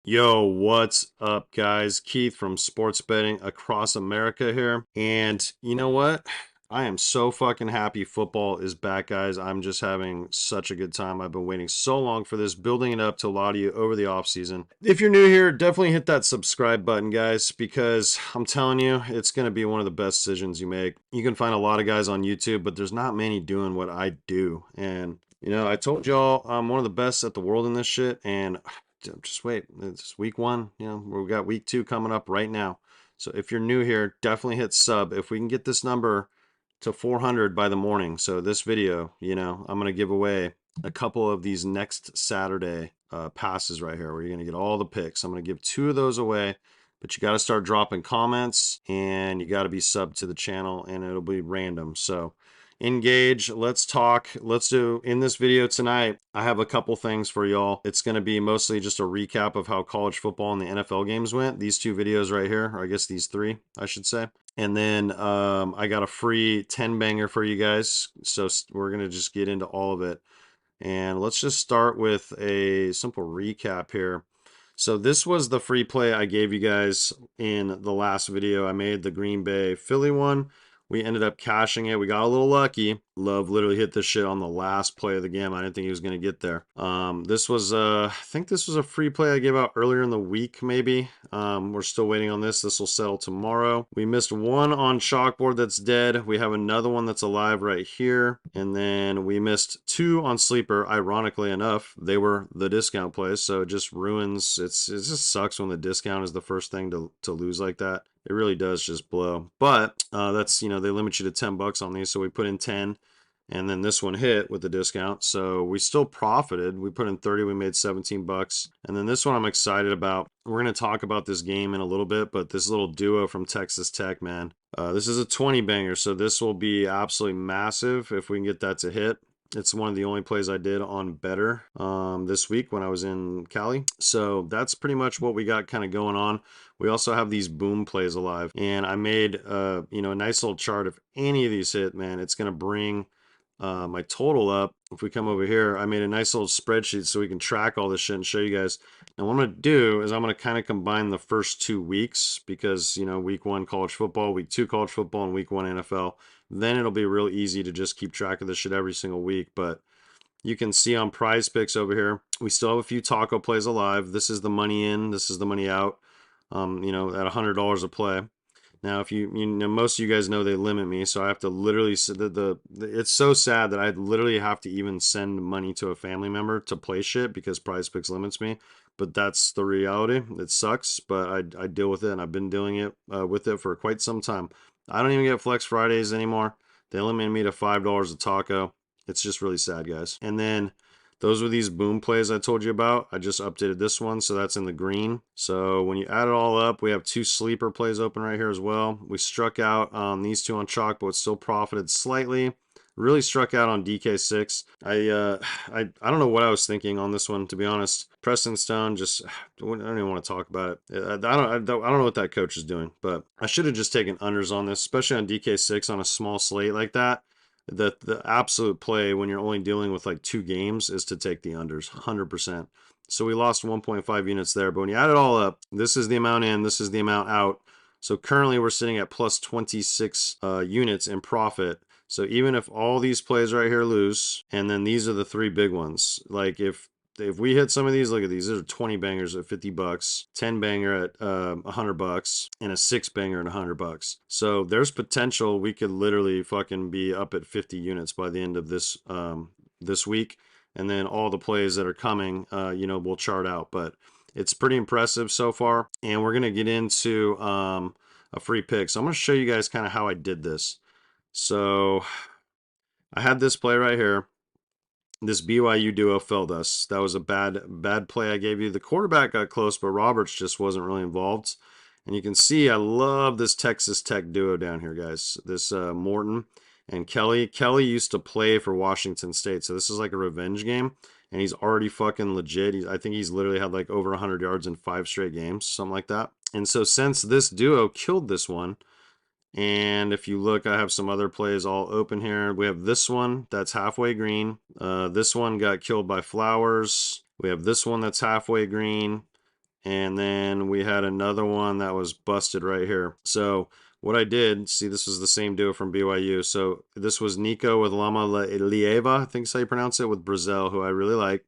Yo, what's up, guys? Keith from Sports Betting Across America here. And you know what? I am so fucking happy football is back, guys. I'm just having such a good time. I've been waiting so long for this, building it up to a lot of you over the off season. If you're new here, definitely hit that subscribe button, guys, because I'm telling you, it's going to be one of the best decisions you make. You can find a lot of guys on YouTube, but there's not many doing what I do. And I told y'all I'm one of the best at the world in this shit, and just wait. It's week one. We've got week two coming up right now. So if you're new here, definitely hit sub. If we can get this number to 400 by the morning. So this video, I'm going to give away a couple of these next Saturday passes right here where you're going to get all the picks. I'm going to give two of those away, but you got to start dropping comments and you got to be subbed to the channel and it'll be random. So engage, let's talk. Let's do in this video tonight. I have a couple things for y'all. It's going to be mostly just a recap of how college football and the NFL games went. These two videos right here, or I guess these three, I should say. And then I got a free 10 banger for you guys. So we're going to just get into all of it. And let's just start with a simple recap here. So this was the free play I gave you guys in the last video. I made the Green Bay Philly one. We ended up cashing it. We got a little lucky. Love literally hit this shit on the last play of the game. I didn't think he was going to get there. This was, I think this was a free play I gave out earlier in the week, maybe. We're still waiting on this. This will settle tomorrow. We missed one on chalkboard that's dead. We have another one that's alive right here. And then we missed two on sleeper. Ironically enough, they were the discount plays. So it just ruins. It just sucks when the discount is the first thing to lose like that. It really does just blow. But that's, they limit you to 10 bucks on these. So we put in 10 and then this one hit with the discount. So we still profited. We put in 30, we made 17 bucks. And then this one I'm excited about. We're going to talk about this game in a little bit, but this little duo from Texas Tech, man. This is a 20 banger. So this will be absolutely massive if we can get that to hit. It's one of the only plays I did on Better this week when I was in Cali. So that's pretty much what we got kind of going on. We also have these boom plays alive. And I made, a nice little chart. If any of these hit, man, it's going to bring my total up. If we come over here, I made a nice little spreadsheet so we can track all this shit and show you guys. And what I'm going to do is I'm going to kind of combine the first 2 weeks because, week one college football, week two college football, and week one NFL. Then it'll be real easy to just keep track of this shit every single week. But you can see on Prizepicks over here, we still have a few taco plays alive. This is the money in, this is the money out, at $100 a play. Now, if most of you guys know they limit me, so I have to literally, it's so sad that I literally have to even send money to a family member to play shit because Prizepicks limits me. But that's the reality. It sucks, but I deal with it, and I've been dealing with it for quite some time. I don't even get Flex Fridays anymore. They limited me to $5 a taco. It's just really sad, guys. And then those were these boom plays I told you about. I just updated this one, so that's in the green. So when you add it all up, we have 2 sleeper plays open right here as well. We struck out on these 2 on chalk, but still profited slightly. Really struck out on DK6. I don't know what I was thinking on this one, to be honest. Preston Stone, I don't even want to talk about it. I don't know what that coach is doing, but I should have just taken unders on this, especially on DK6 on a small slate like that. The absolute play when you're only dealing with like 2 games is to take the unders 100%. So we lost 1.5 units there, but when you add it all up, this is the amount in, this is the amount out. So currently we're sitting at plus 26 units in profit. So even if all these plays right here lose, and then these are the 3 big ones, like if we hit some of these, look at these are 20 bangers at 50 bucks, 10 banger at 100 bucks, and a 6 banger at 100 bucks. So there's potential we could literally fucking be up at 50 units by the end of this this week. And then all the plays that are coming, we'll chart out. But it's pretty impressive so far. And we're going to get into a free pick. So I'm going to show you guys kind of how I did this. So I had this play right here. This BYU duo failed us. That was a bad play I gave you. The quarterback got close, but Roberts just wasn't really involved. And you can see I love this Texas Tech duo down here, guys. This Morton and Kelly. Kelly used to play for Washington State, so this is like a revenge game. And he's already fucking legit. I think he's literally had like over 100 yards in 5 straight games, something like that. And so since this duo killed this one, and if you look, I have some other plays all open here. We have this one that's halfway green. This one got killed by Flowers. We have this one that's halfway green. And then we had another one that was busted right here. So what I did, see, this was the same duo from BYU. So this was Nico with Lama Lieva, I think is how you pronounce it, with Brazil, who I really like.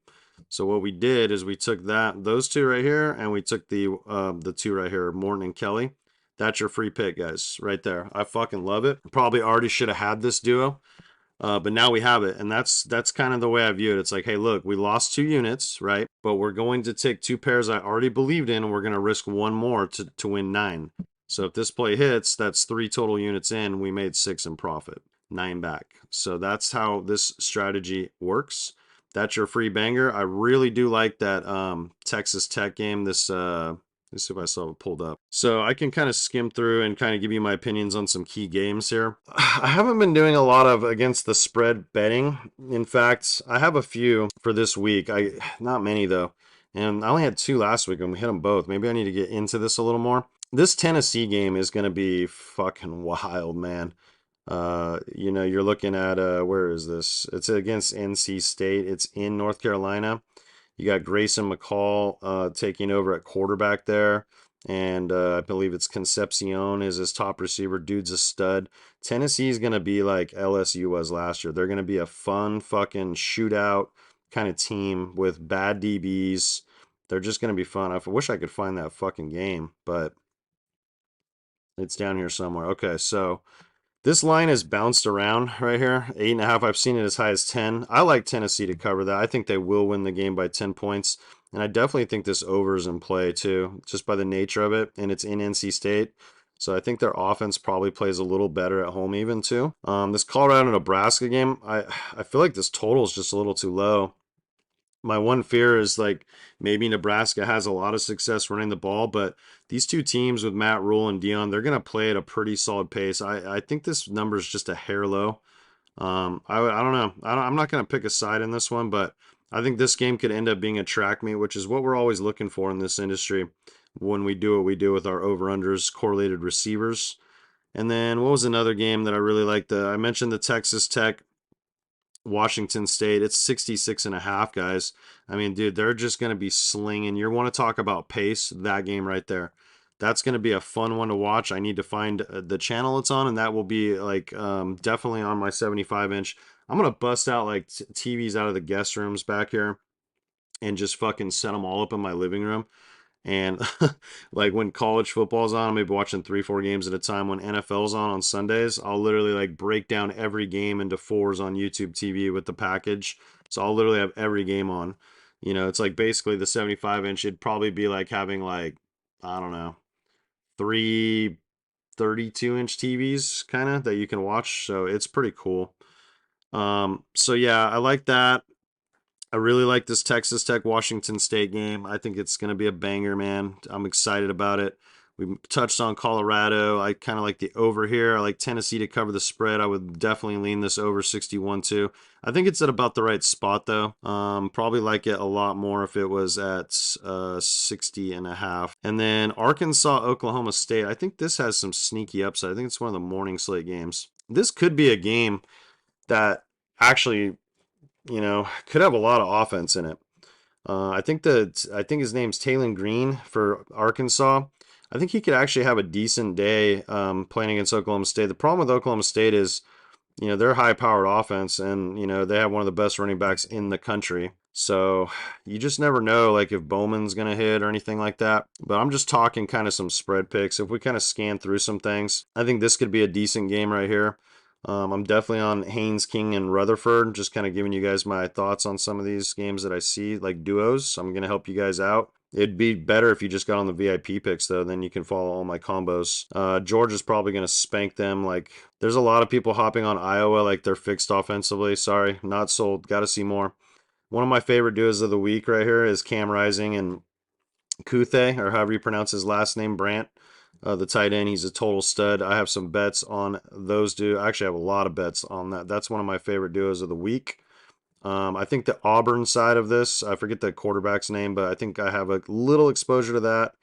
So what we did is we took those two right here, and we took the two right here, Morton and Kelly. That's your free pick, guys, right there. I fucking love it. Probably already should have had this duo. But now we have it, and that's kind of the way I view it. It's like, hey, look, we lost 2 units, right? But we're going to take 2 pairs I already believed in, and we're going to risk one more to win 9. So if this play hits, that's 3 total units in. We made 6 in profit, 9 back. So that's how this strategy works. That's your free banger. I really do like that Texas Tech game. Let's see if I saw it pulled up. So I can kind of skim through and kind of give you my opinions on some key games here. I haven't been doing a lot of against the spread betting. In fact, I have a few for this week. Not many though. And I only had 2 last week and we hit them both. Maybe I need to get into this a little more. This Tennessee game is going to be fucking wild, man. You're looking at where is this? It's against NC State. It's in North Carolina. You got Grayson McCall taking over at quarterback there. And I believe it's Concepcion is his top receiver. Dude's a stud. Tennessee's going to be like LSU was last year. They're going to be a fun fucking shootout kind of team with bad DBs. They're just going to be fun. I wish I could find that fucking game, but it's down here somewhere. Okay, so this line has bounced around right here. 8.5. I've seen it as high as 10. I like Tennessee to cover that. I think they will win the game by 10 points. And I definitely think this over is in play too, just by the nature of it. And it's in NC State. So I think their offense probably plays a little better at home even too. This Colorado-Nebraska game, I feel like this total is just a little too low. My one fear is like maybe Nebraska has a lot of success running the ball, but these two teams with Matt Rule and Dion, they're going to play at a pretty solid pace. I think this number is just a hair low. I don't know. I'm not going to pick a side in this one, but I think this game could end up being a track meet, which is what we're always looking for in this industry when we do what we do with our over-unders, correlated receivers. And then what was another game that I really liked? I mentioned the Texas Tech Washington State. It's 66.5, guys. I mean, dude, they're just going to be slinging. You want to talk about pace? That game right there. That's going to be a fun one to watch. I need to find the channel it's on, and that will be like definitely on my 75-inch. I'm going to bust out like TVs out of the guest rooms back here and just fucking set them all up in my living room. And like when college football's on, I'm maybe watching 3-4 games at a time. When NFL's on Sundays, I'll literally like break down every game into 4s on YouTube TV with the package. So I'll literally have every game on. It's like basically the 75-inch. It'd probably be like having like, I don't know, 3 32-inch TVs kind of that you can watch. So it's pretty cool. So yeah, I like that. I really like this Texas Tech Washington State game. I think it's going to be a banger, man. I'm excited about it. We touched on Colorado. I kind of like the over here. I like Tennessee to cover the spread. I would definitely lean this over 61 too. I think it's at about the right spot though. Probably like it a lot more if it was at 60.5. And then Arkansas, Oklahoma State. I think this has some sneaky upside. I think it's one of the morning slate games. This could be a game that actually could have a lot of offense in it. I think his name's Taylon Green for Arkansas. I think he could actually have a decent day playing against Oklahoma State. The problem with Oklahoma State is, they're high-powered offense, and they have one of the best running backs in the country. So you just never know, like if Bowman's gonna hit or anything like that. But I'm just talking kind of some spread picks. If we kind of scan through some things, I think this could be a decent game right here. I'm definitely on Haynes, King, and Rutherford, just kind of giving you guys my thoughts on some of these games that I see, like duos. I'm going to help you guys out. It'd be better if you just got on the VIP picks, though. Then you can follow all my combos. Georgia's probably going to spank them. Like, there's a lot of people hopping on Iowa like they're fixed offensively. Sorry, not sold. Got to see more. One of my favorite duos of the week right here is Cam Rising and Kuthe, or however you pronounce his last name, Brant. The tight end, he's a total stud. I have some bets on those duos. I actually have a lot of bets on that. That's one of my favorite duos of the week. I think the Auburn side of this, I forget the quarterback's name, but I think I have a little exposure to that.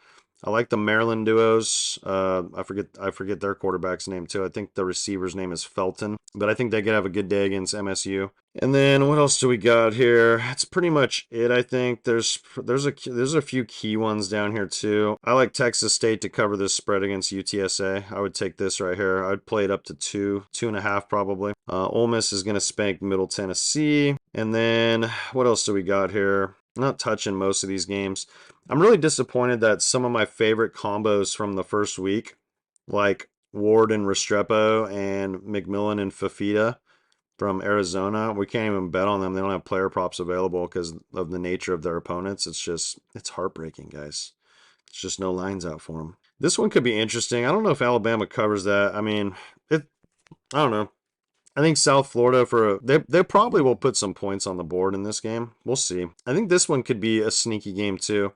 I like the Maryland duos. I forget their quarterback's name too. I think the receiver's name is Felton, but I think they could have a good day against MSU. And then what else do we got here? That's pretty much it. I think there's a few key ones down here too. I like Texas State to cover this spread against UTSA. I would take this right here. I'd play it up to 2.5 probably. Ole Miss is gonna spank Middle Tennessee. And then what else do we got here? I'm not touching most of these games. I'm really disappointed that some of my favorite combos from the first week, like Ward and Restrepo and McMillan and Fafita from Arizona, we can't even bet on them. They don't have player props available because of the nature of their opponents. It's heartbreaking, guys. It's just no lines out for them. This one could be interesting. I don't know if Alabama covers that. I mean, I don't know. I think South Florida they probably will put some points on the board in this game. We'll see. I think this one could be a sneaky game too.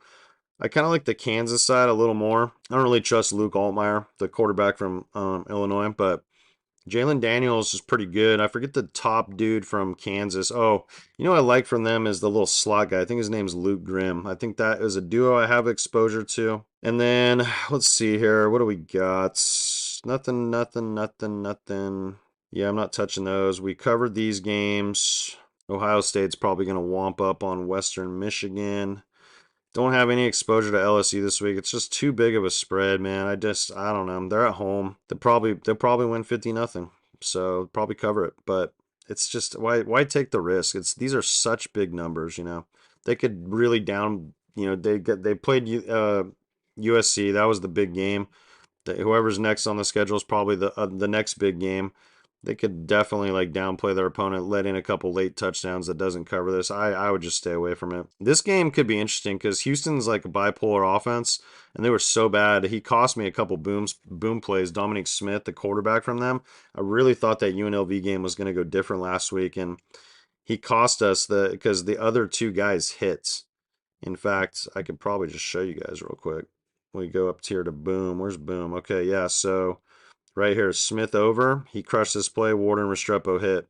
I kind of like the Kansas side a little more. I don't really trust Luke Altmaier, the quarterback from Illinois, but Jalen Daniels is pretty good. I forget the top dude from Kansas. Oh, you know what I like from them is the little slot guy. I think his name's Luke Grimm. I think that is a duo I have exposure to. And then let's see here. What do we got? Nothing, nothing, nothing, nothing. Yeah, I'm not touching those. We covered these games. Ohio State's probably going to womp up on Western Michigan. Don't have any exposure to LSU this week. It's just too big of a spread, man. I don't know. They're at home. They'll probably win 50-0. So probably cover it. But it's just why take the risk? These are such big numbers, you know. They could really down, you know, they played USC. That was the big game. Whoever's next on the schedule is probably the next big game. They could definitely like downplay their opponent, let in a couple late touchdowns that doesn't cover this. I would just stay away from it. This game could be interesting because Houston's like a bipolar offense, and they were so bad. He cost me a couple boom plays. Dominic Smith, the quarterback from them, I really thought that UNLV game was going to go different last week, and he cost us because the other two guys hit. In fact, I could probably just show you guys real quick. We go up here to Boom. Where's Boom? Okay, yeah, so right here, Smith over. He crushed this play. Warden Restrepo hit.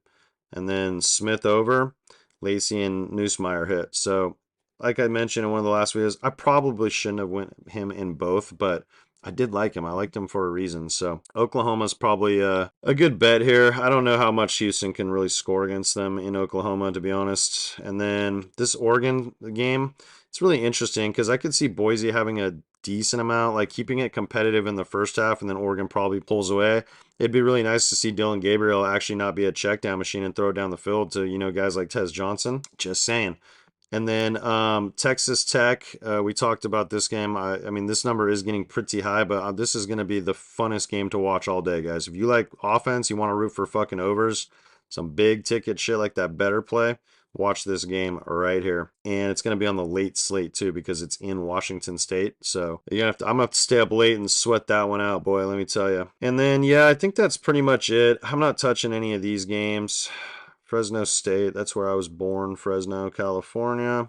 And then Smith over. Lacey and Neusmeyer hit. So, like I mentioned in one of the last videos, I probably shouldn't have went him in both, but I did like him. I liked him for a reason. So, Oklahoma's probably a good bet here. I don't know how much Houston can really score against them in Oklahoma, to be honest. And then this Oregon game, it's really interesting because I could see Boise having a decent amount, like keeping it competitive in the first half, and then Oregon probably pulls away. It'd be really nice to see Dylan Gabriel actually not be a check down machine and throw it down the field to, you know, guys like Tez Johnson. Just saying. And then Texas Tech, we talked about this game. I mean, this number is getting pretty high, but this is going to be the funnest game to watch all day, guys. If you like offense, you want to root for fucking overs, some big ticket shit like that better play, watch this game right here. And it's going to be on the late slate too because it's in Washington State. So I'm going to have to stay up late and sweat that one out, boy, let me tell you. And then, yeah, I think that's pretty much it. I'm not touching any of these games. Fresno State, that's where I was born, Fresno, California.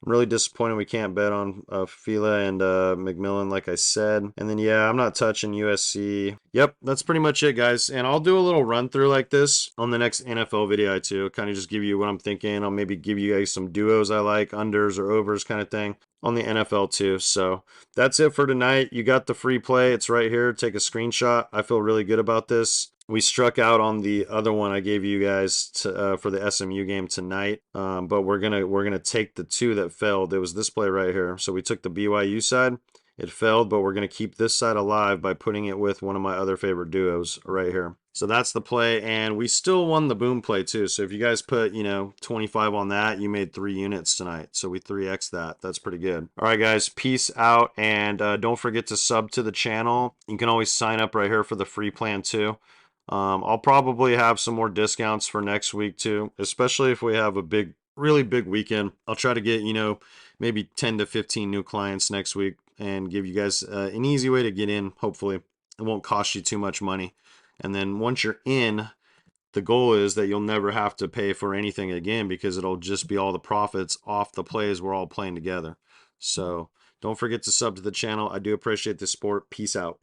I'm really disappointed we can't bet on Fila and McMillan, like I said. And then, yeah, I'm not touching USC. Yep, that's pretty much it, guys. And I'll do a little run through like this on the next NFL video, too. Kind of just give you what I'm thinking. I'll maybe give you guys some duos I like, unders or overs kind of thing on the NFL, too. So that's it for tonight. You got the free play. It's right here. Take a screenshot. I feel really good about this. We struck out on the other one I gave you guys for the SMU game tonight, but we're gonna take the two that failed. It was this play right here. So we took the BYU side. It failed, but we're gonna keep this side alive by putting it with one of my other favorite duos right here. So that's the play, and we still won the boom play too. So if you guys put 25 on that, you made 3 units tonight. So we 3x that. That's pretty good. All right, guys, peace out, and don't forget to sub to the channel. You can always sign up right here for the free plan too. I'll probably have some more discounts for next week too, especially if we have a really big weekend. I'll try to get, maybe 10 to 15 new clients next week and give you guys an easy way to get in. Hopefully it won't cost you too much money. And then once you're in, the goal is that you'll never have to pay for anything again because it'll just be all the profits off the plays we're all playing together. So don't forget to sub to the channel. I do appreciate the support. Peace out.